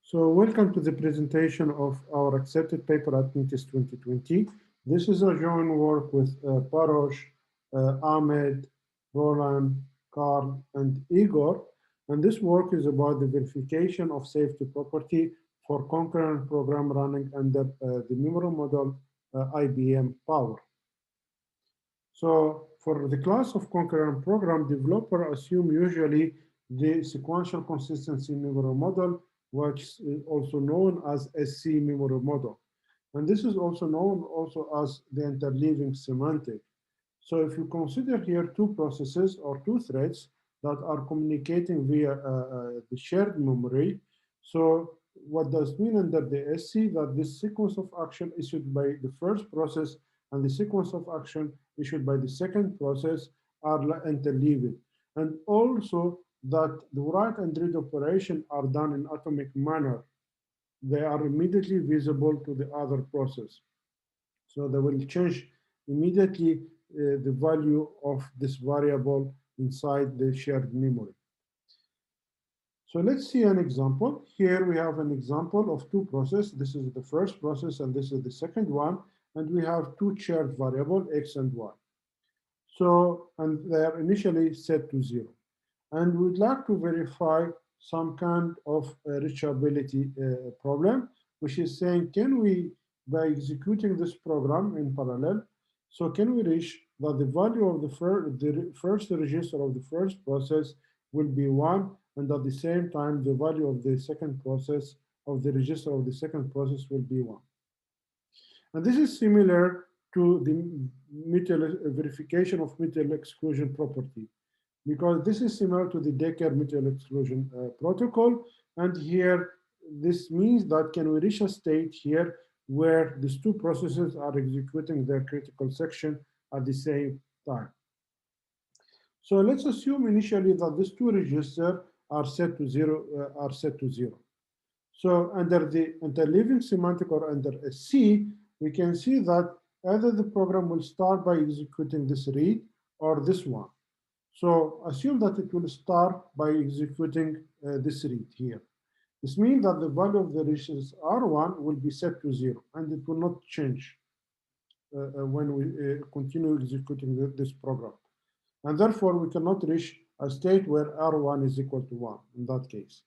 So welcome to the presentation of our accepted paper at NITIS 2020. This is a joint work with Parosh, Ahmed, Roland, Carl, and Egor. And this work is about the verification of safety property for concurrent program running under the memory model IBM Power. So for the class of concurrent program, developer assume usually the sequential consistency memory model, which is also known as SC memory model. And this is also known also as the interleaving semantic. So if you consider here two processes or two threads that are communicating via the shared memory, so what does mean under the SC that this sequence of action issued by the first process and the sequence of action issued by the second process are interleaved. And also that the write and read operation are done in atomic manner. They are immediately visible to the other process. So they will change immediately the value of this variable inside the shared memory. So let's see an example. Here we have an example of two processes. This is the first process and this is the second one. And we have two shared variables, x and y. So, and they are initially set to 0. And we'd like to verify some kind of reachability problem, which is saying, can we, by executing this program in parallel, so can we reach that the value of the first register of the first process will be 1, and at the same time, the value of the second process of the register of the second process will be 1. And this is similar to the verification of mutual exclusion property, because this is similar to the Decker mutual exclusion protocol. And here, this means that can we reach a state here where these two processes are executing their critical section at the same time. So let's assume initially that these two registers are set to 0, So under the interleaving semantic or under a C, we can see that either the program will start by executing this read or this one. So assume that it will start by executing this read here. This means that the value of the registers R1 will be set to 0, and it will not change when we continue executing this program. And therefore, we cannot reach a state where R1 is equal to 1 in that case.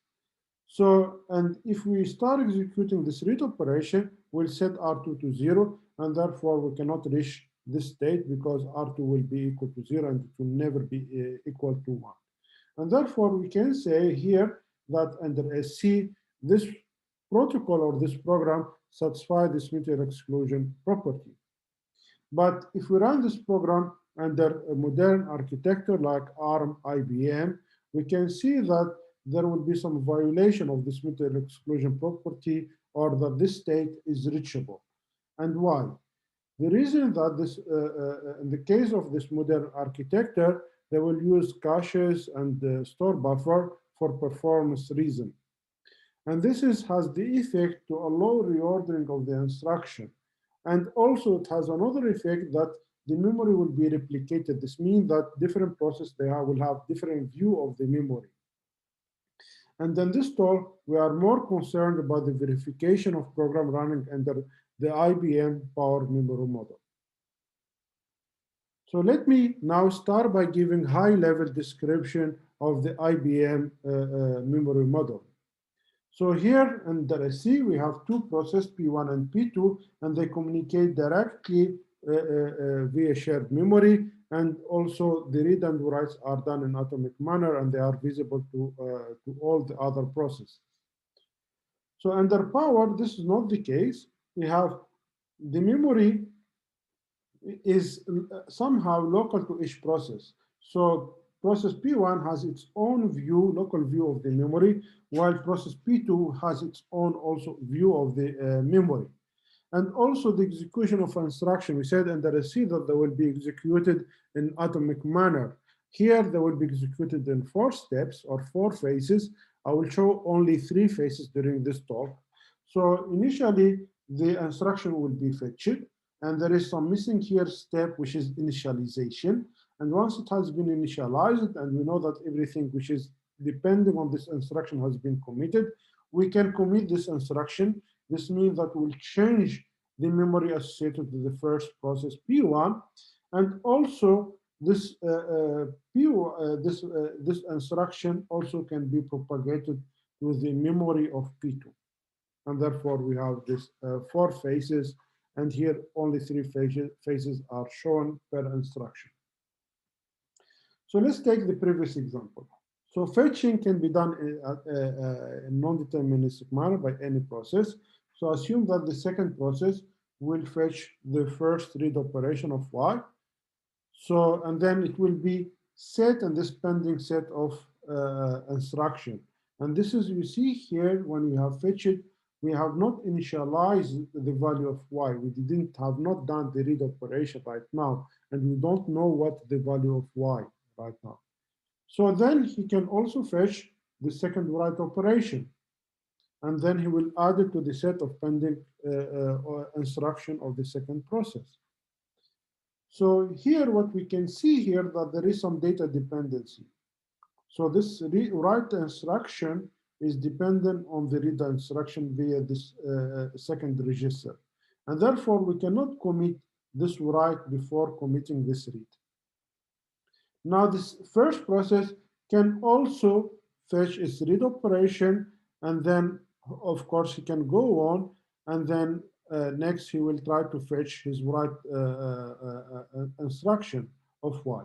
So, and if we start executing this read operation, we'll set R2 to 0, and therefore we cannot reach this state because R2 will be equal to 0 and it will never be equal to 1. And therefore we can say here that under SC, this protocol or this program satisfies this mutual exclusion property. But if we run this program under a modern architecture like ARM IBM, we can see that there will be some violation of this mutual exclusion property, or that this state is reachable. And why? The reason that this, in the case of this modern architecture, they will use caches and store buffer for performance reason. And this has the effect to allow reordering of the instruction. And also it has another effect that the memory will be replicated. This means that different processes will have different view of the memory. And in this talk, we are more concerned about the verification of program running under the IBM Power Memory Model. So let me now start by giving high-level description of the IBM memory model. So here under SC, we have two processes, P1 and P2, and they communicate directly via shared memory, and also the read and writes are done in atomic manner, and they are visible to all the other processes. So under Power, this is not the case. We have the memory is somehow local to each process. So process P1 has its own view, local view of the memory, while process P2 has its own also view of the memory. And also the execution of instruction, we said under C that they will be executed in atomic manner. Here they will be executed in 4 steps or 4 phases. I will show only 3 phases during this talk. So initially the instruction will be fetched, and there is some missing here step, which is initialization. And once it has been initialized, and we know that everything which is depending on this instruction has been committed, we can commit this instruction. This means that we'll change the memory associated with the first process P1, and also this this instruction also can be propagated to the memory of P2, and therefore we have this 4 phases, and here only 3 phases are shown per instruction. So let's take the previous example. So fetching can be done in non-deterministic manner by any process. So assume that the second process will fetch the first read operation of y. So, and then it will be set in this pending set of instruction. And this is, you see here, when we have fetched, we have not initialized the value of y. We didn't have not done the read operation right now, and we don't know what the value of y right now. So then he can also fetch the second write operation, and then he will add it to the set of pending instruction of the second process. So here what we can see here that there is some data dependency. So this write instruction is dependent on the read instruction via this second register. And therefore we cannot commit this write before committing this read. Now this first process can also fetch its read operation, and then of course he can go on, and then next he will try to fetch his write instruction of y.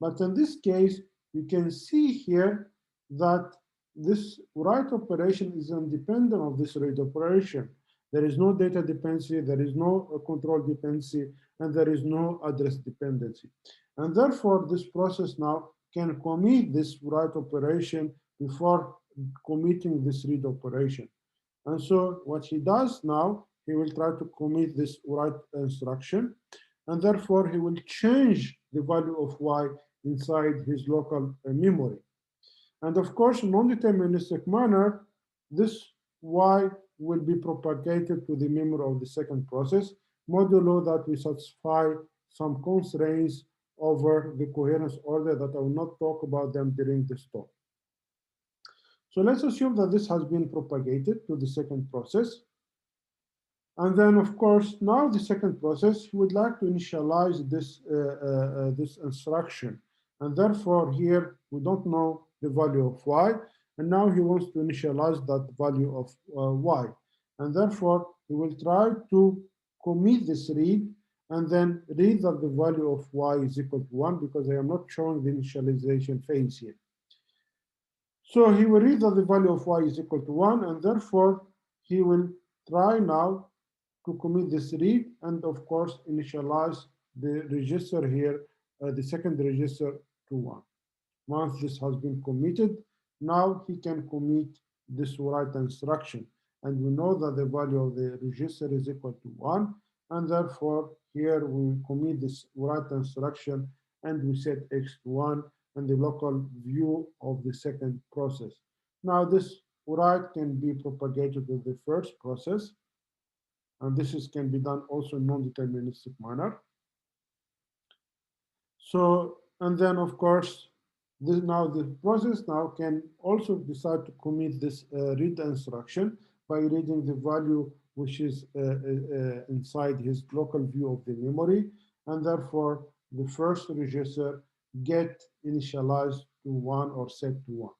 But in this case, you can see here that this write operation is independent of this read operation. There is no data dependency, there is no control dependency, and there is no address dependency. And therefore, this process now can commit this write operation before committing this read operation. And so what he does now, he will try to commit this write instruction, and therefore he will change the value of y inside his local memory. And of course, in non-deterministic manner, this y will be propagated to the memory of the second process, modulo that we satisfy some constraints over the coherence order that I will not talk about them during this talk. So let's assume that this has been propagated to the second process. And then, of course, now the second process would like to initialize this, this instruction. And therefore, here we don't know the value of y. And now he wants to initialize that value of y. And therefore, he will try to commit this read and then read that the value of y is equal to 1, because I am not showing the initialization phase here. So he will read that the value of y is equal to 1, and therefore he will try now to commit this read, and of course initialize the register here, the second register to 1. Once this has been committed, now he can commit this write instruction. And we know that the value of the register is equal to 1, and therefore here we commit this write instruction and we set x to 1 and the local view of the second process. Now this write can be propagated to the first process, and this can be done also in non-deterministic manner. So, and then of course, the process now can also decide to commit this read instruction by reading the value which is inside his local view of the memory, and therefore the first register get initialized to 1 or set to 1.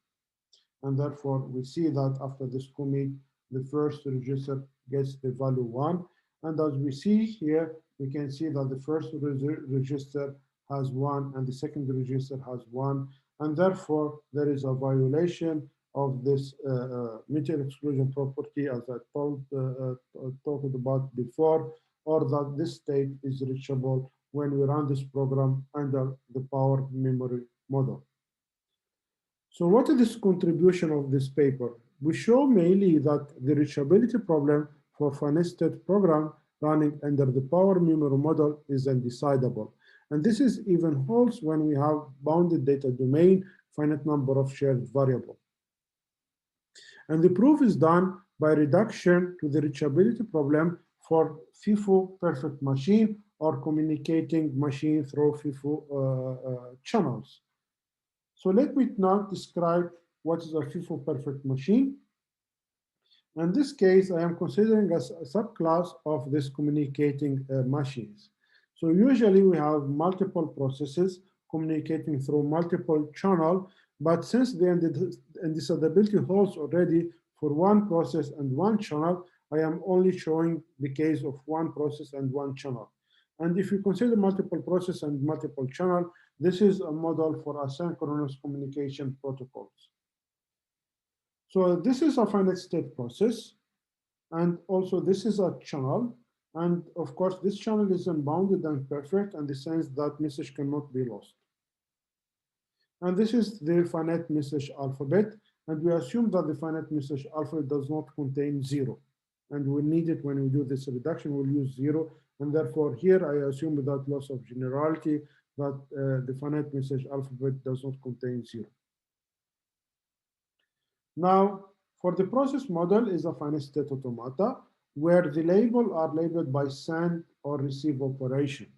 And therefore we see that after this commit, the first register gets the value 1. And as we see here, we can see that the first register has 1 and the second register has 1. And therefore, there is a violation of this meter exclusion property, as I talked about before, or that this state is reachable when we run this program under the power memory model. So what is this contribution of this paper? We show mainly that the reachability problem for finite state program running under the power memory model is undecidable. And this is even holds when we have bounded data domain, finite number of shared variable. And the proof is done by reduction to the reachability problem for FIFO perfect machine or communicating machine through FIFO channels. So let me now describe what is a FIFO perfect machine. In this case, I am considering a subclass of this communicating machines. So usually we have multiple processes communicating through multiple channels, but since the indecidability holds already for one process and one channel, I am only showing the case of one process and one channel. And if you consider multiple process and multiple channel, this is a model for asynchronous communication protocols. So this is a finite state process. And also this is a channel. And of course, this channel is unbounded and perfect in the sense that message cannot be lost. And this is the finite message alphabet. And we assume that the finite message alphabet does not contain zero. And we need it when we do this reduction, we'll use zero. And therefore here I assume without loss of generality that the finite message alphabet does not contain zero. Now, for the process model is a finite state automata where the labels are labeled by send or receive operation.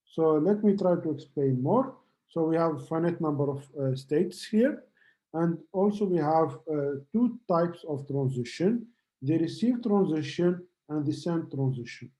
So let me try to explain more. So we have finite number of states here. And also we have two types of transition, the receive transition and the send transition.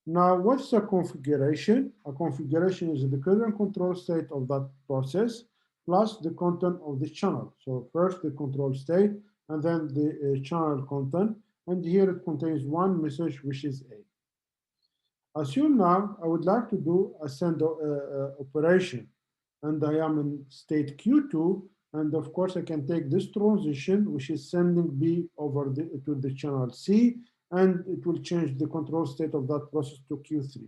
Now, what's a configuration? A configuration is the current control state of that process plus the content of the channel. So first the control state and then the channel content. And here it contains one message, which is A. Assume now I would like to do a send operation and I am in state Q2. And of course, I can take this transition, which is sending B over to the channel C, and it will change the control state of that process to Q3.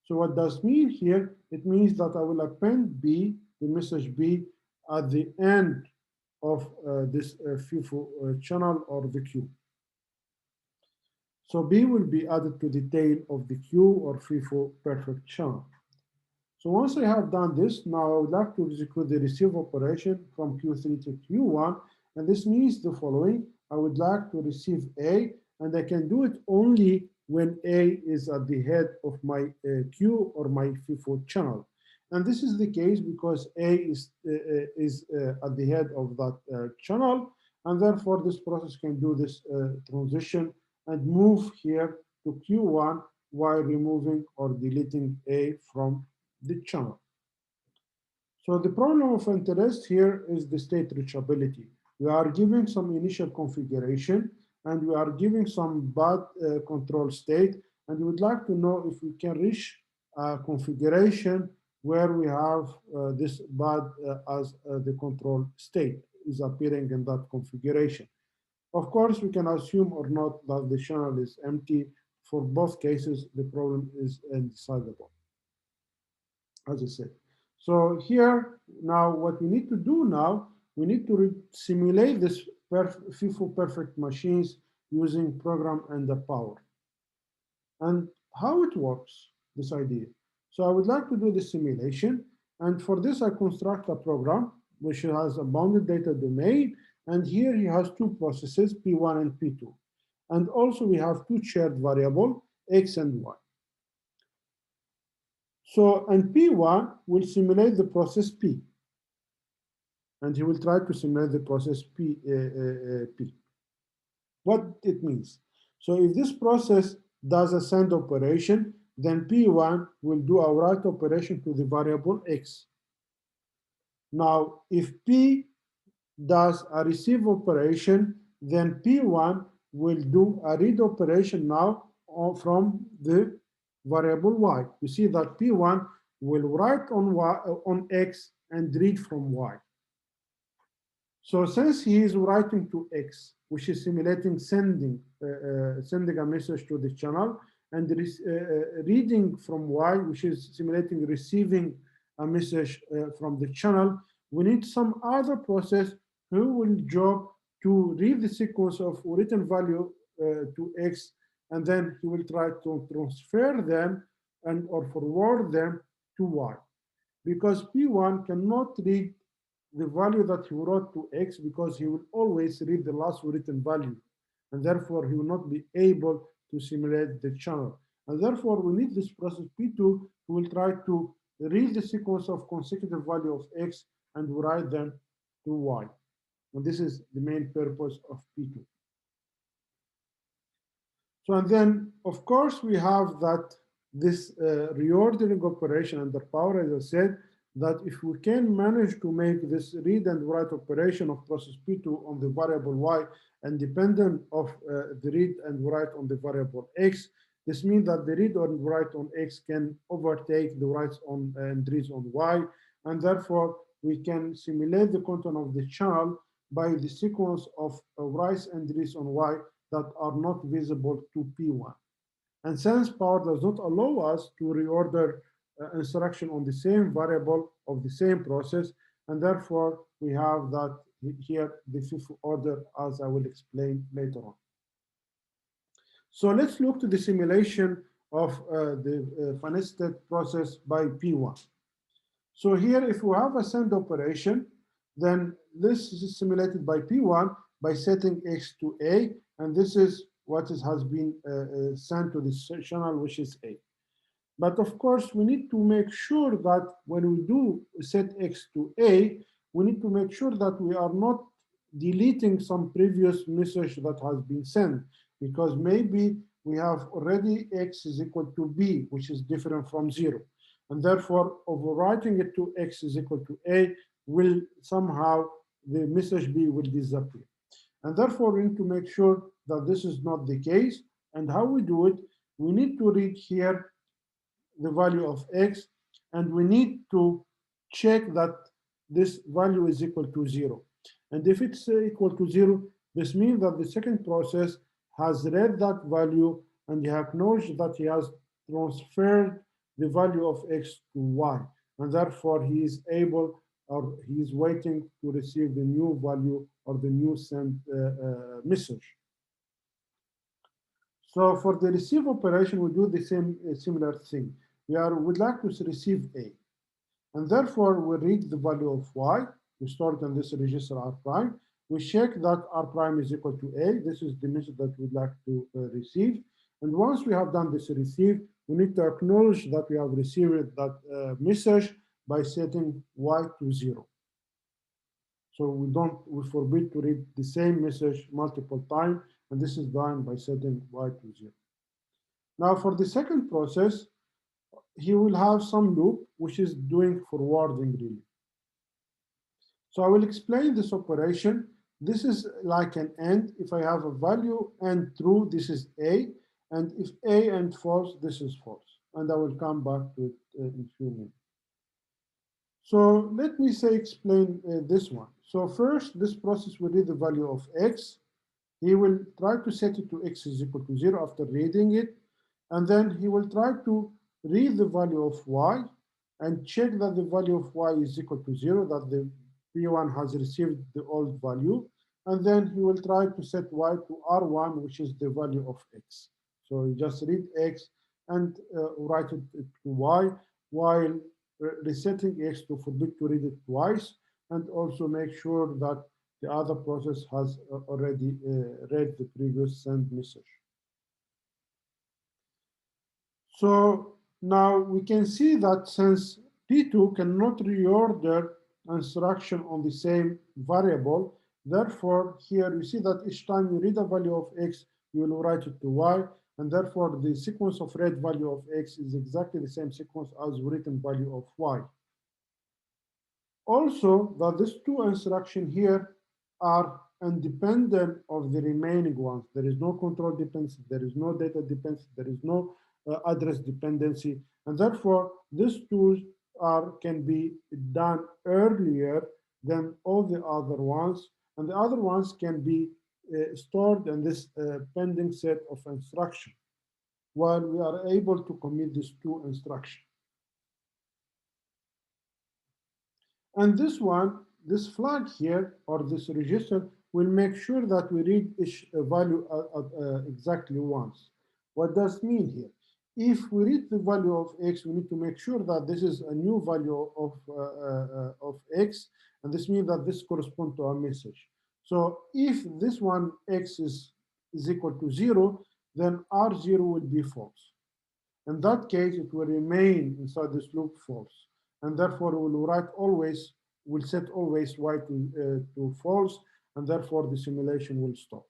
So what does mean here? It means that I will append B, the message B, at the end of this FIFO channel or the queue. So B will be added to the tail of the queue or FIFO perfect channel. So once I have done this, now I would like to execute the receive operation from Q3 to Q1. And this means the following. I would like to receive A, and I can do it only when A is at the head of my queue or my FIFO channel. And this is the case because A is at the head of that channel. And therefore, this process can do this transition and move here to Q1 while removing or deleting A from the channel. So the problem of interest here is the state reachability. We are giving some initial configuration and we are giving some bad control state, and we would like to know if we can reach a configuration where we have this bad as the control state is appearing in that configuration. Of course, we can assume or not that the channel is empty. For both cases, the problem is indecidable, as I said. So here, now what we need to do now, we need to simulate this FIFO perfect machines using program and the power. And how it works, this idea. So I would like to do the simulation. And for this, I construct a program which has a bounded data domain. And here he has two processes, P1 and P2. And also we have two shared variables, X and Y. So, and P1 will simulate the process P. And he will try to simulate the process P. What it means. So if this process does a send operation, then P1 will do a write operation to the variable X. Now, if P does a receive operation, then P1 will do a read operation now from the variable Y. You see that P1 will write on Y, on X and read from Y. So since he is writing to X, which is simulating sending a message to the channel, and reading from Y, which is simulating receiving a message from the channel, we need some other process who will job to read the sequence of written value to X, and then he will try to transfer them and or forward them to Y. Because P1 cannot read the value that he wrote to X because he will always read the last written value. And therefore, he will not be able to simulate the channel. And therefore, we need this process P2 who will try to read the sequence of consecutive value of X and write them to Y. And this is the main purpose of P2. So, and then, of course, we have that this reordering operation under power, as I said, that if we can manage to make this read and write operation of process P2 on the variable y independent of the read and write on the variable x, this means that the read and write on x can overtake the writes on and reads on y, and therefore we can simulate the content of the channel by the sequence of writes and reads on y that are not visible to P1. And since power does not allow us to reorder instruction on the same variable of the same process, and therefore we have that here the FIFO order, as I will explain later on. So let's look to the simulation of the nested process by P1. So here, if we have a send operation, then this is simulated by P1 by setting X to A, and this is what has been sent to this channel, which is A. But of course, we need to make sure that when we do set X to A, we need to make sure that we are not deleting some previous message that has been sent, because maybe we have already X is equal to B, which is different from 0. And therefore, overwriting it to X is equal to A will somehow, the message B will disappear. And therefore, we need to make sure that this is not the case. And how we do it, we need to read here the value of X, and we need to check that this value is equal to 0. And if it's equal to 0, this means that the second process has read that value and he acknowledged that he has transferred the value of X to Y. And therefore, he is able, or he is waiting to receive the new value or the new sent message. So for the receive operation, we do the same similar thing. Would like to receive A. And therefore, we read the value of Y. We store it in this register R prime. We check that R prime is equal to A. This is the message that we'd like to receive. And once we have done this receive, we need to acknowledge that we have received that message by setting Y to 0. So we forbid to read the same message multiple times, and this is done by setting Y to 0. Now for the second process, he will have some loop which is doing forwarding really. So I will explain this operation. This is like an AND. If I have a value and true, this is A, and if A and false, this is false. And I will come back to it in a few minutes. So let me explain this one. So first, this process will read the value of X. He will try to set it to X is equal to 0 after reading it. And then he will try to read the value of Y and check that the value of Y is equal to 0, that the P1 has received the old value. And then he will try to set Y to R1, which is the value of X. So you just read X and write it to Y, while resetting X to forbid to read it twice, and also make sure that the other process has already read the previous send message. So now we can see that since P2 cannot reorder instruction on the same variable, therefore here you see that each time you read a value of X, you will write it to Y, and therefore the sequence of read value of X is exactly the same sequence as written value of Y. Also, that these two instructions here are independent of the remaining ones. There is no control dependency, there is no data dependency, there is no address dependency, and therefore these two can be done earlier than all the other ones, and the other ones can be stored in this pending set of instructions, while we are able to commit these two instructions. And this one, this flag here, or this register, will make sure that we read each value exactly once. What does it mean here? If we read the value of X, we need to make sure that this is a new value of X, and this means that this corresponds to our message. So if this one X is equal to 0, then R0 will be false. In that case, it will remain inside this loop false. And therefore, we'll set always Y to false, and therefore the simulation will stop.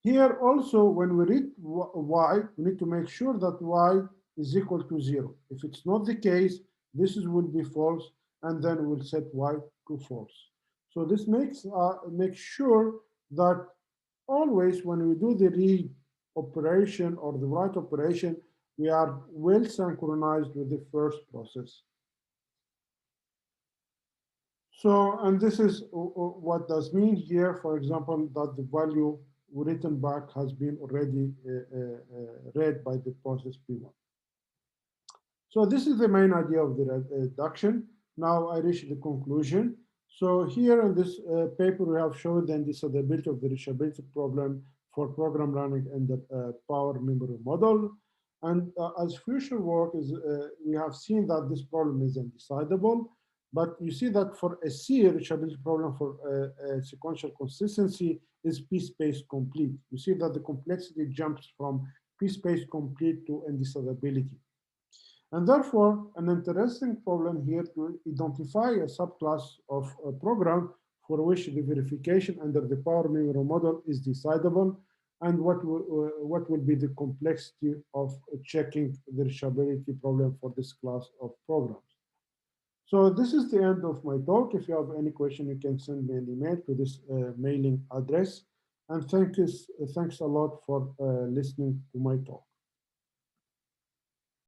Here also, when we read y, we need to make sure that y is equal to 0. If it's not the case, this will be false, and then we'll set y to false. So this makes sure that always when we do the read operation or the write operation, we are well synchronized with the first process. So, and this is what does mean here, for example, that the value written back has been already read by the process P1. So this is the main idea of the reduction. Now I reach the conclusion. So here in this paper, we have shown the indecisibility of the reachability problem for program running in the power memory model. And as future work is, we have seen that this problem is undecidable. But you see that for a C reachability problem for sequential consistency is P-space complete. You see that the complexity jumps from P-space complete to indecisibility. And therefore, an interesting problem here to identify a subclass of a program for which the verification under the power memory model is decidable, and what will be the complexity of checking the reachability problem for this class of programs. So this is the end of my talk. If you have any question, you can send me an email to this mailing address. And thanks a lot for listening to my talk.